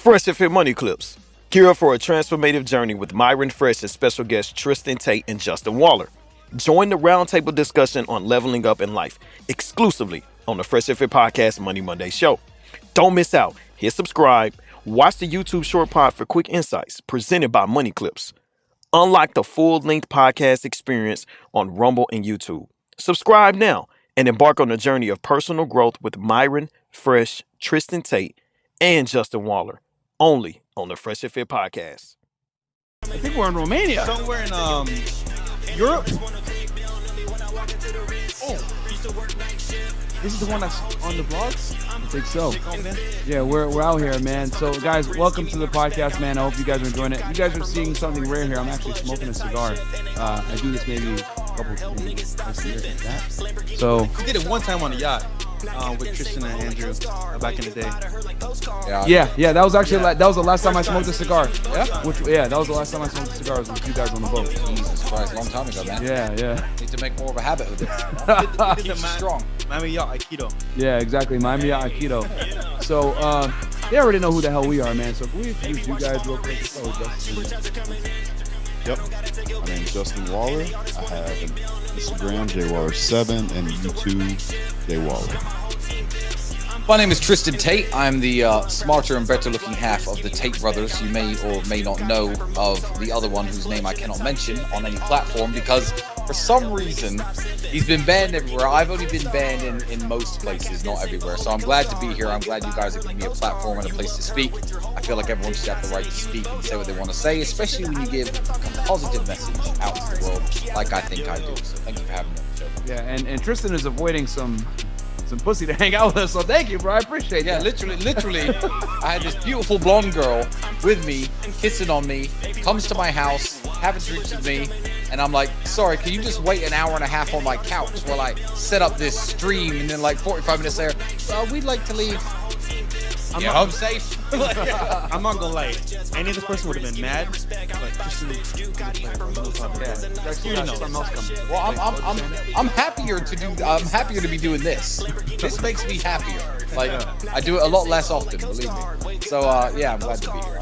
Freshandfit Moneyclips. Gear up for a transformative journey with Myron Fresh and special guests Tristan Tate and Justin Waller. Join the roundtable discussion on leveling up in life, exclusively on the Freshandfit Podcast Money Monday show. Don't miss out. Hit subscribe. Watch the YouTube short pod for quick insights presented by Moneyclips. Unlock the full-length podcast experience on Rumble and YouTube. Subscribe now and embark on a journey of personal growth with Myron Fresh, Tristan Tate, and Justin Waller, only on the Freshandfit Podcast. I think we're in Romania. Somewhere in Europe. Oh. This is the one that's on the vlogs? I think so. Yeah, we're out here, man. So, guys, welcome to the podcast, man. I hope you guys are enjoying it. You guys are seeing something rare here. I'm actually smoking a cigar. I do this maybe a couple of years like that. So We did it one time on a yacht with Tristan and Andrew back in the day. yeah, that was actually that was the last time I smoked a cigar. Yeah? That was the last time I smoked a cigar. Was with you guys on the boat. Jesus Christ, long time ago, man. Yeah. Need to make more of a habit of this. We did the Strong. Miami Yacht Aikido. Yeah, exactly. Miami Aikido. So, they already know who the hell we are, man. So, can we introduce you guys real quick? Yep. My name's Justin Waller. I have an Instagram, JWaller7, and YouTube, JWaller. My name is Tristan Tate. I'm the smarter and better looking half of the Tate brothers. You may or may not know of the other one whose name I cannot mention on any platform because for some reason he's been banned everywhere. I've only been banned in most places, not everywhere. So I'm glad to be here. I'm glad you guys are giving me a platform and a place to speak. I feel like everyone should have the right to speak and say what they want to say, especially when you give a positive message out to the world like I think I do. So thank you for having me on the show. Yeah, and Tristan is avoiding some pussy to hang out with us, so thank you, bro. I appreciate Yeah, that. literally, I had this beautiful blonde girl with me, kissing on me, comes to my house, having drinks with me, and I'm like, sorry, can you just wait an hour and a half on my couch while I set up this stream? And then like 45 minutes later, we'd like to leave. I'm safe. I'm not gonna lie. Any other person would have been mad, but Tristan is a player. Well, I'm happier to do. I'm happier to be doing this. This makes me happier. Like I do it a lot less often, believe me. So yeah, I'm glad to be here.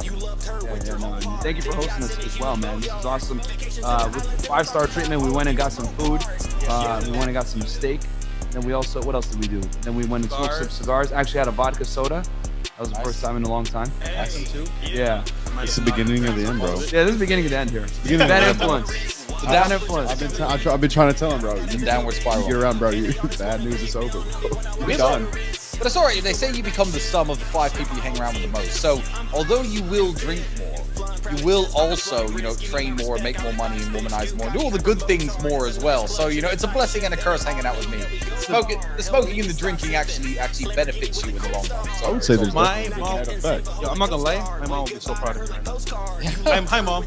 Thank you for hosting us as well, man. This is awesome. With 5-star treatment, we went and got some food. We went and got some steak. And we also, what else did we do? Then we went and smoked some cigars. Actually had a vodka soda. That was the first time in a long time. Yeah. It's the beginning of the end, bro. Yeah, this is the beginning of the end here. Bad influence. The bad influence. I've been trying to tell him, bro. It's a downward spiral. Get around, bro. Bad news is over, bro. We're done. But it's alright. They say you become the sum of the 5 people you hang around with the most. So although you will drink more, you will also, train more, make more money, and womanize more, do all the good things more as well. So, it's a blessing and a curse hanging out with me. The smoking and the drinking actually benefits you in the long run. So, I would say there's my definitely mom, an effect. yo, I'm not gonna lie, my mom will be so proud of me right now. Hi, Mom.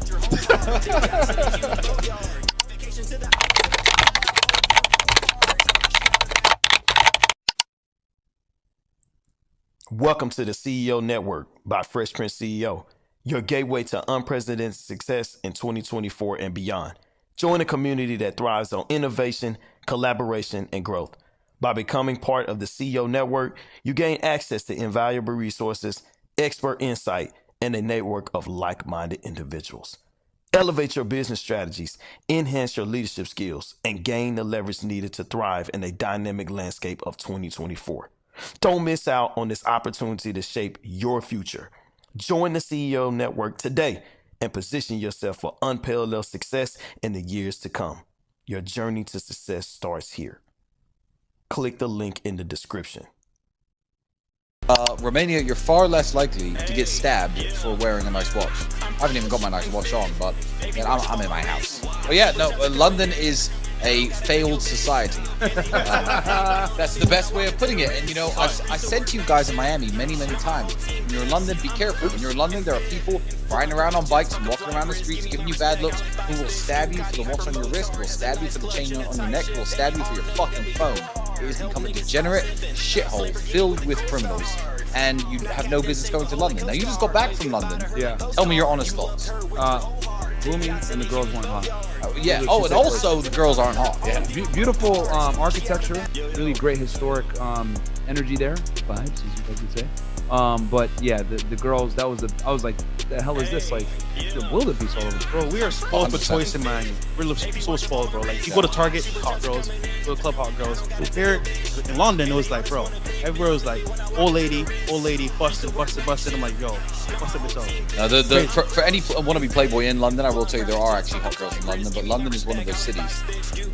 Welcome to the CEO Network by Fresh Prince CEO, your gateway to unprecedented success in 2024 and beyond. Join a community that thrives on innovation, collaboration, and growth. By becoming part of the CEO Network, you gain access to invaluable resources, expert insight, and a network of like-minded individuals. Elevate your business strategies, enhance your leadership skills, and gain the leverage needed to thrive in a dynamic landscape of 2024. Don't miss out on this opportunity to shape your future. Join the CEO Network today and position yourself for unparalleled success in the years to come. Your journey to success starts here. Click the link in the description. Romania, you're far less likely to get stabbed for wearing a nice watch. I haven't even got my nice watch on, but I'm in my house. But yeah, no, London is a failed society. That's the best way of putting it. And I said to you guys in Miami many times, when you're in London, be careful. When you're in London, there are people riding around on bikes and walking around the streets giving you bad looks, who will stab you for the watch on your wrist, will stab you for the chain on your neck, will stab you for your fucking phone. It has become a degenerate shithole filled with criminals, and you have no business going to London. Now, you just got back from London. Yeah. Tell me your honest thoughts. Gloomy and the girls weren't hot. Yeah. Oh, and also the girls aren't hot. Yeah. Beautiful architecture, really great historic energy there, vibes, as you guys would say. But yeah, the girls, I was like, what the hell is this? Like, the wildebeest all over. Bro, we are spoiled for choice in Miami. We're so spoiled, bro. Like, you go to Target, hot girls. Go to club, hot girls. Here in London, it was like, bro, everywhere was like, old lady, busted. I'm like, yo, busted this out. For any wannabe playboy in London, I will tell you there are actually hot girls in London, but London is one of those cities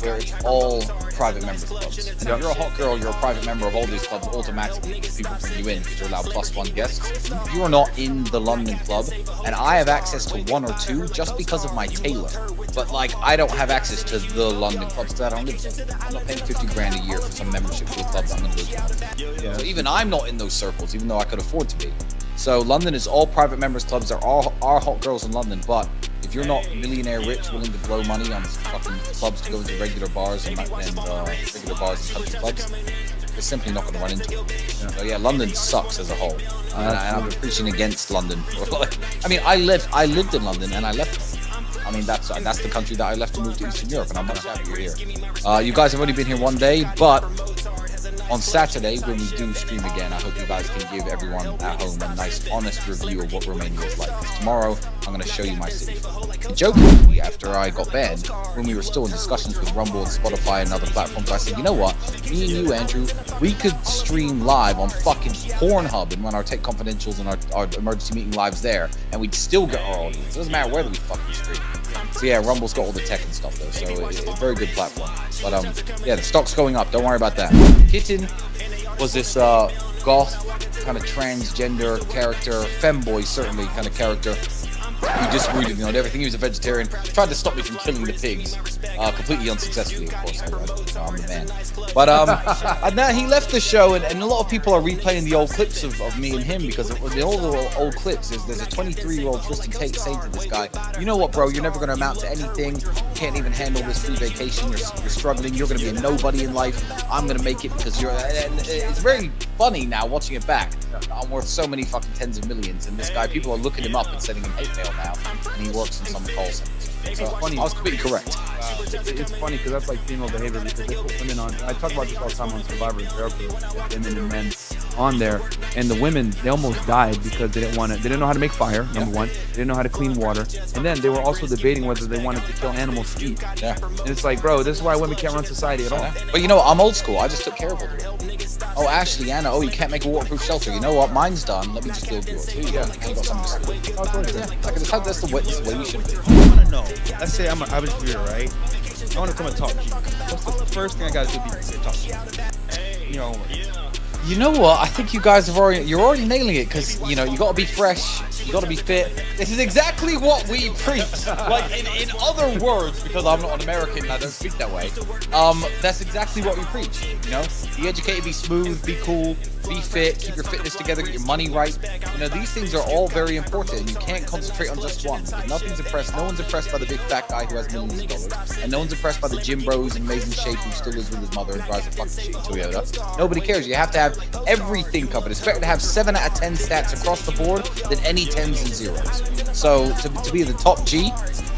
where it's all private members clubs. And if you're a hot girl, you're a private member of all these clubs automatically because people bring you in because you're allowed +1 guests. If you are not in the London club, and I have access to 1 or 2 just because of my tailor, but like I don't have access to the London clubs because I don't live there. I'm not paying 50 grand a year for some membership to a club that I'm going to go to. Yeah. So even I'm not in those circles, even though I could afford to be. So London is all private members clubs. There are hot girls in London, but if you're not millionaire rich, willing to blow money on fucking clubs to go into regular bars and regular bars and country clubs, you're simply not going to run into it. So yeah, London sucks as a whole. And I've been preaching against London for like, I mean, I lived in London and I left. I mean, that's the country that I left to move to Eastern Europe, and I'm much happier here. You guys have only been here 1 day, but on Saturday, when we do stream again, I hope you guys can give everyone at home a nice, honest review of what Romania is like. Because tomorrow, I'm going to show you my city. Jokingly, after I got banned, when we were still in discussions with Rumble and Spotify and other platforms, I said, you know what? Me and you, Andrew, we could stream live on fucking Pornhub and run our Tech Confidentials and our emergency meeting lives there, and we'd still get our audience. It doesn't matter whether we fucking stream. So yeah, Rumble's got all the tech and stuff though, so it's a very good platform. But yeah, the stock's going up. Don't worry about that. Kitten was this goth kind of transgender character, femboy certainly kind of character. He disagreed with me on everything. He was a vegetarian. Tried to stop me from killing the pigs. Completely unsuccessfully, of course. I'm the man. But and now he left the show, and a lot of people are replaying the old clips of me and him because the old clips, there's a 23-year-old Tristan Tate saying to this guy, you know what, bro, you're never going to amount to anything. You can't even handle this free vacation. You're struggling. You're going to be a nobody in life. I'm going to make it because you're... And it's very funny now watching it back. I'm worth so many fucking tens of millions, and this guy, people are looking him up and sending him hate mail now, and he works in some call centers. So funny. I was completely correct. It's funny because that's like female behavior because they put women on. I talk about this all the time on Survivor and Therapy, women and men on there, and the women, they almost died because they didn't know how to make fire, number one, they didn't know how to clean water, and then they were also debating whether they wanted to kill animals to eat. Yeah. And it's like, bro, this is why women can't run society at all. Yeah. But you know, I'm old school. I just took care of it. Oh, Ashley, Anna, you can't make a waterproof shelter. You know what? Mine's done. Let me just build yours. Here you go. I got something to that's the way you should be. I want to know. Let's say I'm an average viewer, right? I want to come and talk to you. What's the first thing I got to do to talk to you? You know what? I think you guys you're already nailing it because, you got to be fresh. You got to be fit. This is exactly what we preach. Like, in other words, because I'm not an American and I don't speak that way, that's exactly what we preach. Be educated, be smooth, be cool, be fit, keep your fitness together, get your money right. These things are all very important. You can't concentrate on just one. No one's impressed by the big fat guy who has millions of dollars, and no one's impressed by the gym bros in amazing shape who still lives with his mother and drives a fucking shitty Toyota. Nobody cares. You have to have everything covered. It's better to have 7 out of 10 stats across the board than any 10s and zeros. So to be the top G,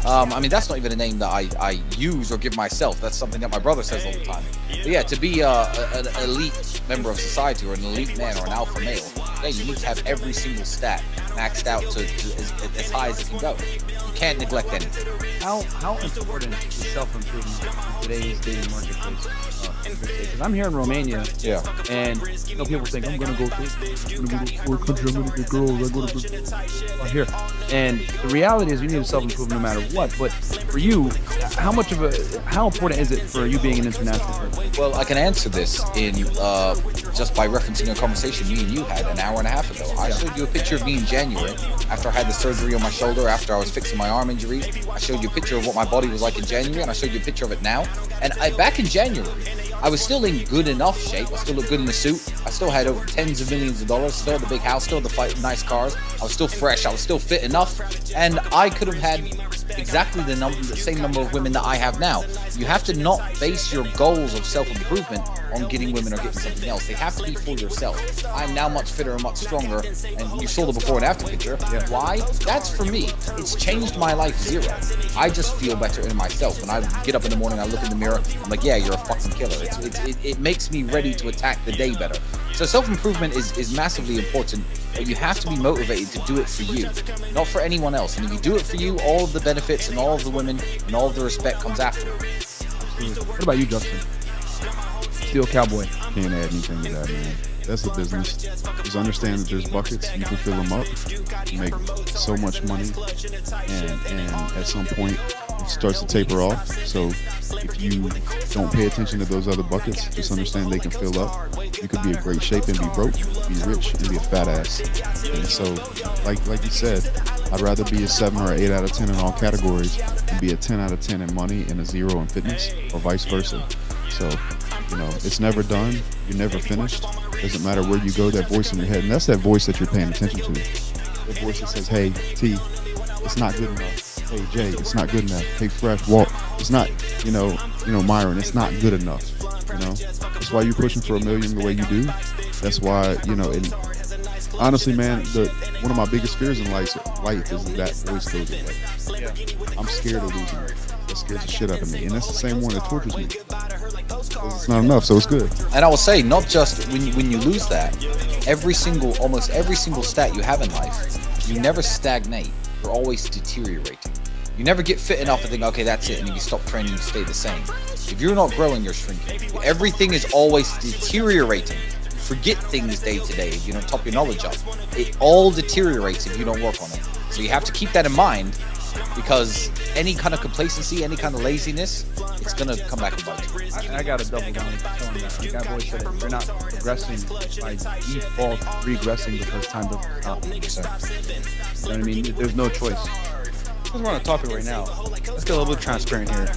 I mean, that's not even a name that I use or give myself. That's something that my brother says all the time. But yeah, to be an elite member of society or an elite man or an alpha male, yeah, you need to have every single stat maxed out to as high as it can go. You can't neglect anything. How important is self-improvement in today's dating marketplace? Because I'm here in Romania, and people think I'm gonna go to foreign country, I'm gonna get girls, I go to here. And the reality is, you need to self-improve no matter what. But for you, how important is it for you being an international person? Well, I can answer this in just by referencing a conversation me and you had an hour and a half ago. I showed you a picture of me in January after I had the surgery on my shoulder, after I was fixing my arm injuries. I showed you a picture of what my body was like in January, and I showed you a picture of it now. And back in January, I was still in good enough shape. I still looked good in the suit. I still had over tens of millions of dollars, still had the big house, still had the nice cars. I was still fresh. I was still fit enough. And I could have had exactly the same number of women that I have now. You have to not base your goals of self-improvement on getting women or getting something else. They have to be for yourself. I'm now much fitter and much stronger. And you saw the before and after picture. Yeah. Why? That's for me. It's changed my life zero. I just feel better in myself. When I get up in the morning, I look in the mirror, I'm like, yeah, you're a fucking killer. It makes me ready to attack the day better. So self-improvement is massively important, but you have to be motivated to do it for you, not for anyone else. And if you do it for you, all of the benefits and all of the women and all of the respect comes after. What about you, Justin? Steel Cowboy. Can't add anything to that, man. That's the business. Just understand that there's buckets. You can fill them up, make so much money, and at some point it starts to taper off. So if you don't pay attention to those other buckets, just understand they can fill up. You could be in great shape and be broke, be rich and be a fat ass. And so, like you said, I'd rather be a 7 or 8 out of 10 in all categories and be a 10 out of 10 in money and a 0 in fitness, or vice versa. So, it's never done. You're never finished. Doesn't matter where you go, that voice in your head. And that's that voice that you're paying attention to. The voice that says, hey, T, it's not good enough. Hey, Jay, it's not good enough. Hey, Fresh, Walt, it's not, Myron, it's not good enough. That's why you're pushing for $1 million the way you do. That's why, and honestly, man, one of my biggest fears in life is that voice goes away. Yeah. I'm scared of losing it. That scares the shit out of me. And that's the same one that tortures me. It's not enough, so it's good. And I will say, not just when you lose that, almost every single stat you have in life, you never stagnate. You're always deteriorating. You never get fit enough and think, okay, that's it, and if you stop training, you stay the same. If you're not growing, you're shrinking. Everything is always deteriorating. You forget things day to day if you don't top your knowledge up. It all deteriorates if you don't work on it. So you have to keep that in mind, because any kind of complacency, any kind of laziness, it's gonna come back and bite you. I gotta double down on that. Like I've always said, if you're not progressing by default, regressing because time doesn't stop. You know what I mean? There's no choice. Since we're on a topic right now, let's get a little bit transparent here.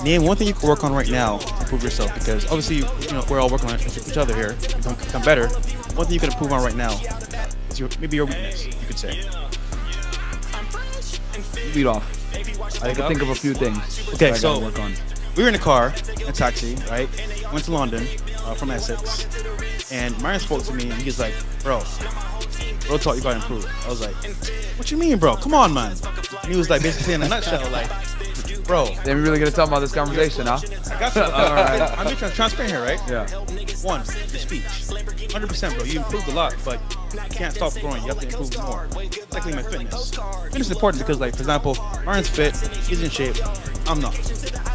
Name one thing you can work on right now to improve yourself, because obviously, we're all working on each other here to become better. One thing you can improve on right now is maybe your weakness, you could say. Lead off. I can think of a few things. Okay, so work on. We were in a car, in a taxi, right? Went to London from Essex, and Myron spoke to me, and he was like, bro talk, you gotta improve. I was like, what you mean, bro? Come on, man. And he was like, basically in a nutshell, like, bro. Then we really gonna talk about this conversation, huh? I got you. All right. I'm being transparent here, right? Yeah. One, your speech. 100%, bro. You improved a lot, but you can't stop growing. You have to improve more. Secondly, my fitness. Fitness is important because, like, for example, Myron's fit, he's in shape. I'm not.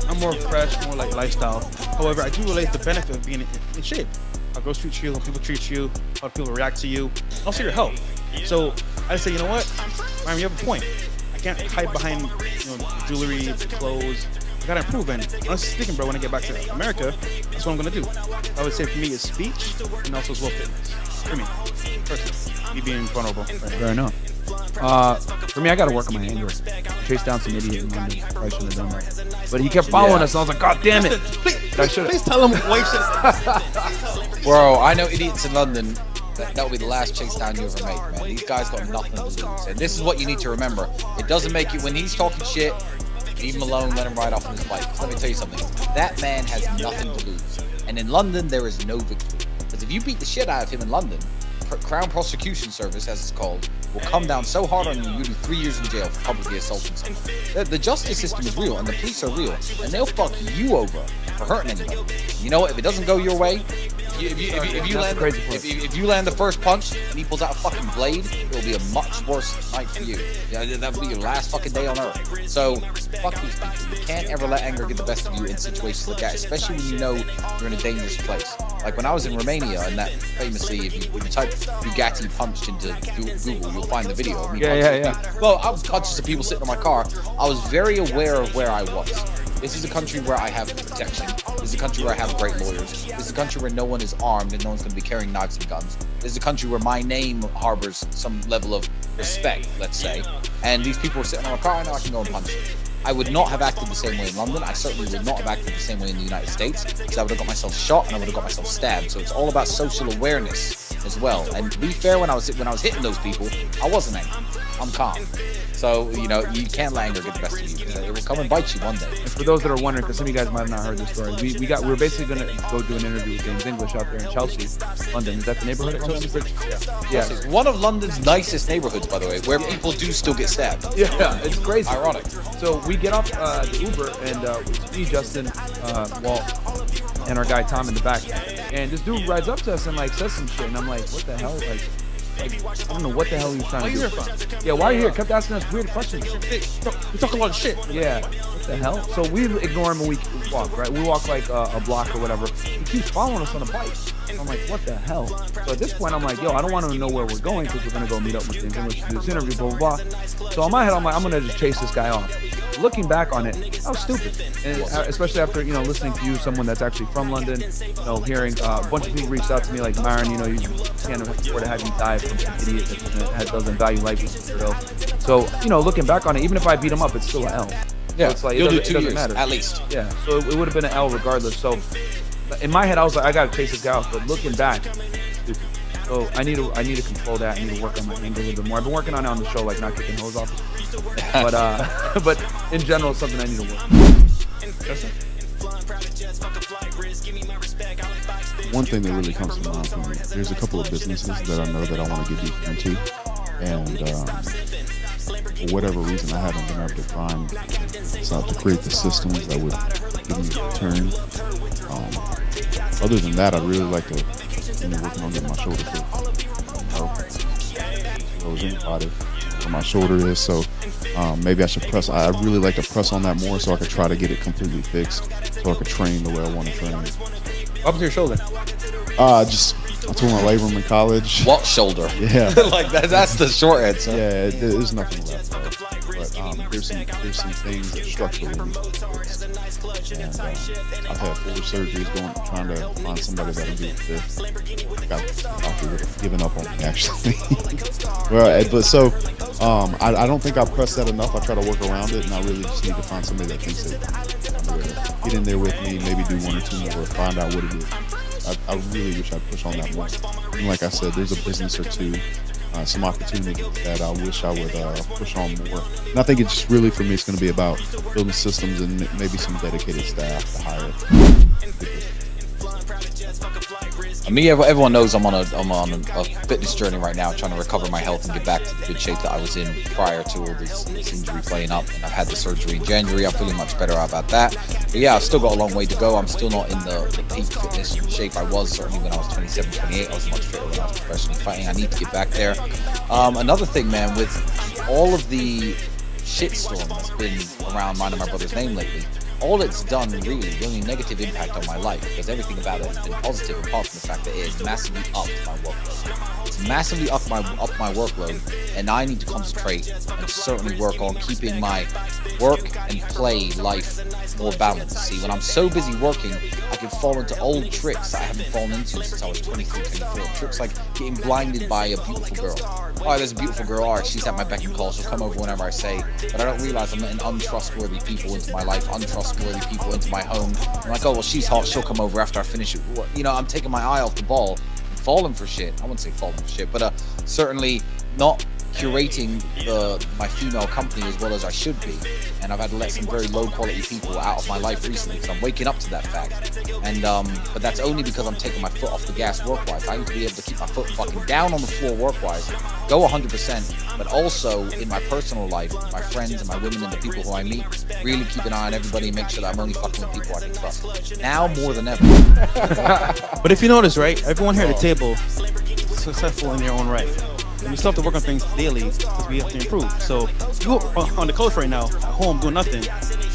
I'm more fresh, more like lifestyle. However, I do realize the benefit of being in shape. How girls treat you, how people treat you, how people react to you, also your health. So I say, you know what, Myron, you have a point. I can't hide behind jewelry, clothes. I gotta improve. And honestly speaking, bro, when I get back to America, that's what I'm gonna do. I would say for me is speech and also as well fitness. For me, personally, me being vulnerable. Right now. Fair enough. For me, I gotta work on my anger. Chase down some idiot in London. I shouldn't have done that. But he kept following us, and I was like, God damn it! Please tell him why you should. Bro, I know idiots in London. That'll be the last chase down you ever make, man. These guys got nothing to lose. And this is what you need to remember. It doesn't make you, when he's talking shit, leave him alone, let him ride off on his bike. Let me tell you something. That man has nothing to lose. And in London, there is no victory. Because if you beat the shit out of him in London, Crown Prosecution Service, as it's called, will come down so hard on you, you do 3 years in jail for publicly assaulting someone. The justice system is real, and the police are real, and they'll fuck you over for hurting anybody. You know what? If it doesn't go your way, if you land the first punch and he pulls out a fucking blade, it'll be a much worse night for you. That'll be your last fucking day on earth. So fuck these people. You can't ever let anger get the best of you in situations like that, especially when you know you're in a dangerous place. Like when I was in Romania, and that famously, if you type Bugatti punched into Google, you'll find the video of me punching. Well, I was punching some people sitting in my car. I was very aware of where I was. This is a country where I have protection. This is a country where I have great lawyers. This is a country where no one is armed and no one's going to be carrying knives and guns. This is a country where my name harbors some level of respect, let's say. And these people were sitting in my car, I know I can go and punch them. I would not have acted the same way in London. I certainly would not have acted the same way in the United States, because I would have got myself shot and I would have got myself stabbed. So it's all about social awareness as well. And to be fair, when I was hitting those people, I wasn't angry. I'm calm. So, you can't let anger get the best of you, because it will come and bite you one day. And for those that are wondering, because some of you guys might have not heard this story, we're basically going to go do an interview with James English out there in Chelsea, London. Is that the neighborhood of Chelsea? Yeah. One of London's nicest neighborhoods, by the way, where people do still get stabbed. Yeah, it's crazy. Ironic. So we get off the Uber, and it's me, Justin, Walt, and our guy Tom in the back. And this dude rides up to us and like says some shit, and I'm like, what the hell? Like I don't know what the hell he was trying to do. Why you here from? Yeah, why are you here? Kept asking us weird questions. We talk a lot of shit. Yeah, what the hell? So we ignore him and we walk, right? We walk like a block or whatever. He keeps following us on a bike. I'm like, what the hell? So at this point, I'm like, yo, I don't want him to know where we're going because we're going to go meet up with the English to do this interview, blah, blah, blah. So in my head, I'm like, I'm going to just chase this guy off. Looking back on it, that was stupid. And especially after, listening to you, someone that's actually from London, hearing a bunch of people reached out to me like, Myron, you can't afford to have you die from some idiot that doesn't value life. So, looking back on it, even if I beat him up, it's still an L. Yeah, so it's like, you'll do it 2 doesn't years, matter. at least. Yeah, so it would have been an L regardless. So in my head, I was like, I gotta chase this guy off. But looking back, stupid. So I need to control that. I need to work on my angle a little bit more. I've been working on it on the show, like not kicking hose off. But in general, it's something I need to work on. One thing that really comes to mind for me, there's a couple of businesses that I know that I want to get deep into, and for whatever reason, I haven't been able to find to create the systems that would give me a return. Other than that, I'd really like to working on getting my shoulder fixed. I was in the body where my shoulder is, so maybe I should press. I really like to press on that more so I could try to get it completely fixed, so I could train the way I want to train. Up to your shoulder. I tore my labrum in college. What shoulder? Yeah. Like that's the short answer. Yeah, there's nothing left. But there's some things that structurally need to be fixed. And I've had 4 surgeries trying to find somebody that'll do it fifth. Got the doctor giving up on me actually. I don't think I pressed that enough. I try to work around it, and I really just need to find somebody that thinks it. Get in there with me, maybe do 1 or 2 more, find out what it is. I really wish I'd push on that more. And like I said, there's a business or two, some opportunities that I wish I would push on more. And I think it's really, for me, it's going to be about building systems and maybe some dedicated staff to hire. I mean, everyone knows I'm on a fitness journey right now, trying to recover my health and get back to the good shape that I was in prior to all this injury playing up. And I've had the surgery in January. I'm feeling much better about that. But yeah, I've still got a long way to go. I'm still not in the peak fitness shape I was, certainly when I was 27, 28. I was much fitter when I was professionally fighting. I need to get back there. Another thing, man, with all of the shitstorm that's been around mine and my brother's name lately, all it's done really, the only negative impact on my life, because everything about it has been positive, apart from the fact that it has massively upped my workload. It's massively upped my workload, and I need to concentrate and certainly work on keeping my work and play life more balanced. See, when I'm so busy working, I can fall into old tricks that I haven't fallen into since I was 23, 24. Tricks like getting blinded by a beautiful girl. Oh, there's a beautiful girl. All right, she's at my beck and call. She'll come over whenever I say. But I don't realize I'm letting untrustworthy people into my life, untrustworthy people into my home. I'm like, oh, well, she's hot. She'll come over after I finish it. I'm taking my eye off the ball, falling for shit. I wouldn't say falling for shit, but certainly not curating my female company as well as I should be. And I've had to let some very low quality people out of my life recently, because I'm waking up to that fact. And but that's only because I'm taking my foot off the gas work-wise. I need to be able to keep my foot fucking down on the floor work-wise, go 100%, but also in my personal life, my friends and my women and the people who I meet, really keep an eye on everybody and make sure that I'm only fucking with people I can trust. Now more than ever. But if you notice, right, everyone here at the table is successful in their own right. And we still have to work on things daily because we have to improve. So you on the couch right now, at home, doing nothing.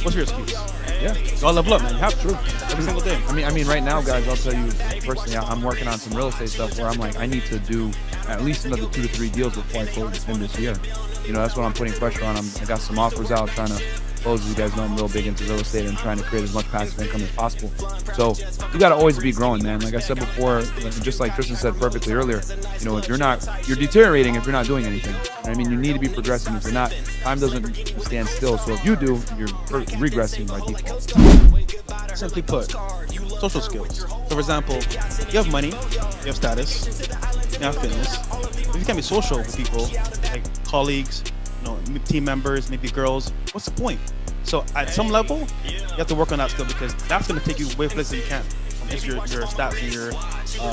What's your excuse? Yeah, you gotta level up, man. You have to. Every single day. I mean, right now, guys, I'll tell you personally, I'm working on some real estate stuff where I'm like, I need to do at least another 2 to 3 deals before I close in this year. That's what I'm putting pressure on. I got some offers out, trying to close. As you guys know, I'm real big into real estate and trying to create as much passive income as possible. So you got to always be growing, man. Like I said before, just like Tristan said perfectly earlier, if you're deteriorating if you're not doing anything. You need to be progressing. If you're not, time doesn't stand still. So if you do, you're regressing by default. Simply put, social skills. So for example, you have money, you have status, you have fitness. If you can't be social with people, like colleagues, team members, maybe girls, what's the point? So at some level, you have to work on that skill, because that's going to take you way places you can from just your stats and your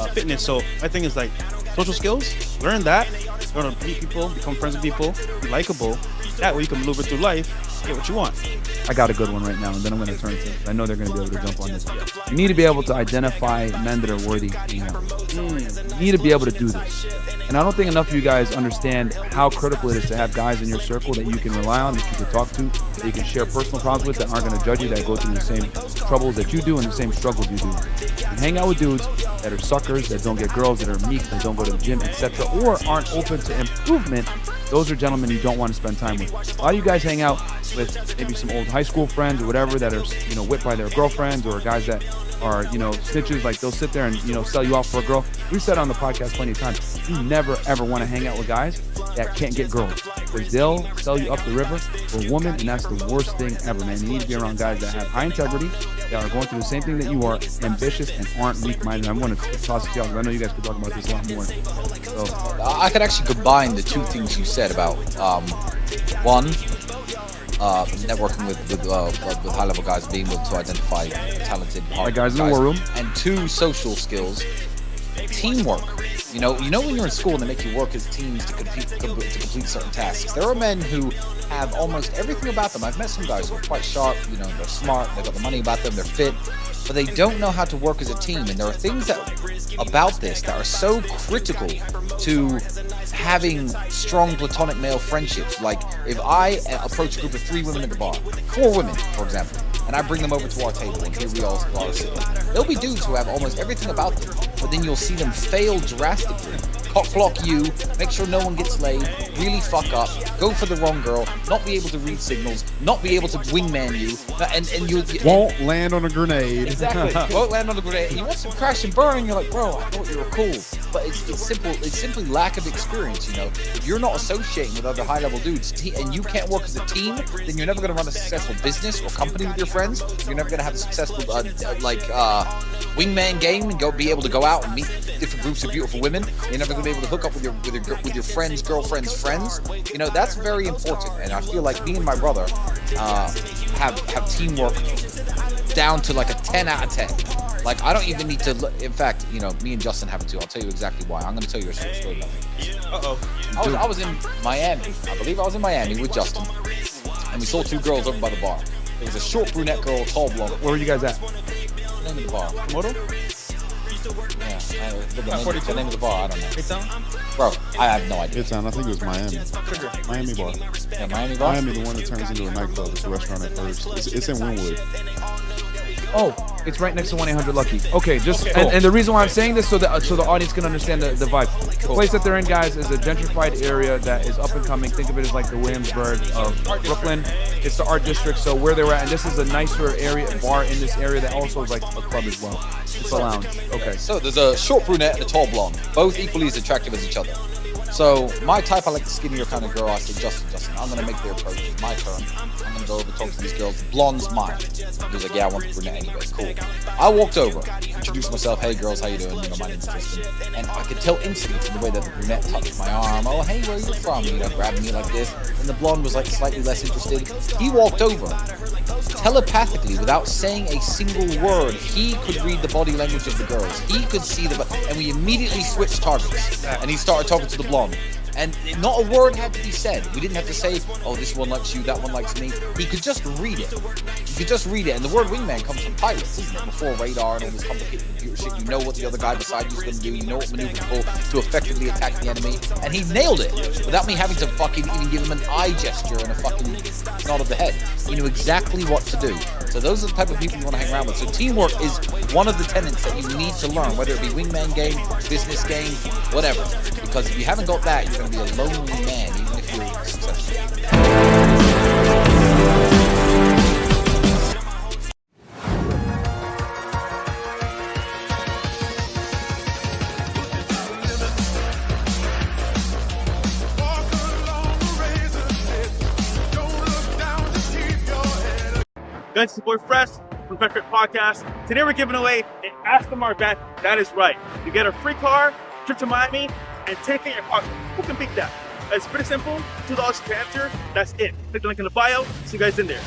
fitness. So my thing is, like, social skills, learn that, learn to meet people, become friends with people, be likable. That way you can maneuver through life, get what you want. I got a good one right now, and then I'm going to turn to. I know they're going to be able to jump on this. You need to be able to identify men that are worthy. You need to be able to do this. And I don't think enough of you guys understand how critical it is to have guys in your circle that you can rely on, that you can talk to, that you can share personal problems with, that aren't going to judge you, that go through the same troubles that you do and the same struggles you do. You hang out with dudes that are suckers, that don't get girls, that are meek, that don't go to the gym, etc., or aren't open to improvement. Those are gentlemen you don't want to spend time with. A lot of you guys hang out with maybe some old high school friends or whatever that are, whipped by their girlfriends, or guys that are, snitches. Like, they'll sit there and, sell you off for a girl. We've said on the podcast plenty of times, you never ever want to hang out with guys that can't get girls, because they'll sell you up the river for a woman, and that's the worst thing ever, man. You need to be around guys that have high integrity, that are going through the same thing that you are, ambitious, and aren't weak-minded. I'm going to toss it to y'all. I know you guys could talk about this a lot more. So, I could actually combine the two things you said about one, networking with high-level guys, being able to identify talented guys in the war room, and two, social skills, teamwork. You know when you're in school and they make you work as teams to complete certain tasks. There are men who have almost everything about them. I've met some guys who are quite sharp. They're smart. They've got the money about them. They're fit, but they don't know how to work as a team. And there are things about this that are so critical to having strong platonic male friendships. Like, if I approach a group of 3 women at the bar, 4 women, for example, and I bring them over to our table, and here we all are sitting. There'll be dudes who have almost everything about them, but then you'll see them fail drastically. Cock block you, make sure no one gets laid, really fuck up, go for the wrong girl, not be able to read signals, not be able to wingman you, and you won't land on a grenade. Exactly, won't land on a grenade. And you want some crash and burn, and you're like, bro, I thought you were cool. But it's simple. It's simply lack of experience. If you're not associating with other high-level dudes, and you can't work as a team, then you're never going to run a successful business or company with your friends. You're never going to have a successful wingman game and be able to go out and meet different groups of beautiful women. You're never going to be able to hook up with your friends' girlfriends' friends. That's very important. And I feel like me and my brother have teamwork down to like a 10 out of 10. Like, I don't even need to look. In fact, me and Justin have it too. I'll tell you exactly why. I'm going to tell you a short story about me. I was in Miami. I believe I was in Miami with Justin, and we saw 2 girls over by the bar. There was a short brunette girl, tall blonde. Where were you guys at? The name of the bar. Komodo? Yeah, the name of the bar, I don't know. Midtown? Bro, I have no idea. Midtown, I think it was Miami. Sugar. Miami bar. Yeah, Miami bar? Miami, the one that turns into a nightclub. It's a restaurant at first. It's in Wynwood. Oh, it's right next to 1-800-LUCKY. Okay, and the reason why I'm saying this so the audience can understand the vibe. The place that they're in, guys, is a gentrified area that is up and coming. Think of it as like the Williamsburg of Brooklyn. It's the art district, so where they're at, and this is a nicer bar in this area that also is like a club as well. It's a lounge. Okay. So there's a short brunette and a tall blonde, both equally as attractive as each other. So my type, I like the skinnier kind of girl. I said, Justin, I'm gonna make the approach. It's my turn. I'm gonna go over and talk to these girls. Blonde's mine. He was like, yeah, I want the brunette anyway. Cool. I walked over, introduced myself. Hey girls, how you doing? My name's Tristan. And I could tell instantly from the way that the brunette touched my arm. Oh, hey, where are you from? Grabbing me like this. And the blonde was like slightly less interested. He walked over. Telepathically, without saying a single word, he could read the body language of the girls. He could see and we immediately switched targets. And he started talking to the blonde. And not a word had to be said. We didn't have to say, oh, this one likes you, that one likes me. He could just read it. And the word wingman comes from pilots, isn't it? Before radar and all this complicated computer shit, you know what the other guy beside you is going to do. You know what maneuver to pull to effectively attack the enemy. And he nailed it without me having to fucking even give him an eye gesture and a fucking nod of the head. He knew exactly what to do. So those are the type of people you want to hang around with. So teamwork is one of the tenets that you need to learn, whether it be wingman game, business game, whatever. Because if you haven't got that, you're going to be a lonely man, even if you're successful. Guys, it's your boy Fresh from Freshandfit Podcast. Today we're giving away an Aston Martin. That is right. You get a free car, trip to Miami, and take in your car. Who can beat that? It's pretty simple. $2 per answer. That's it. Click the link in the bio. See you guys in there.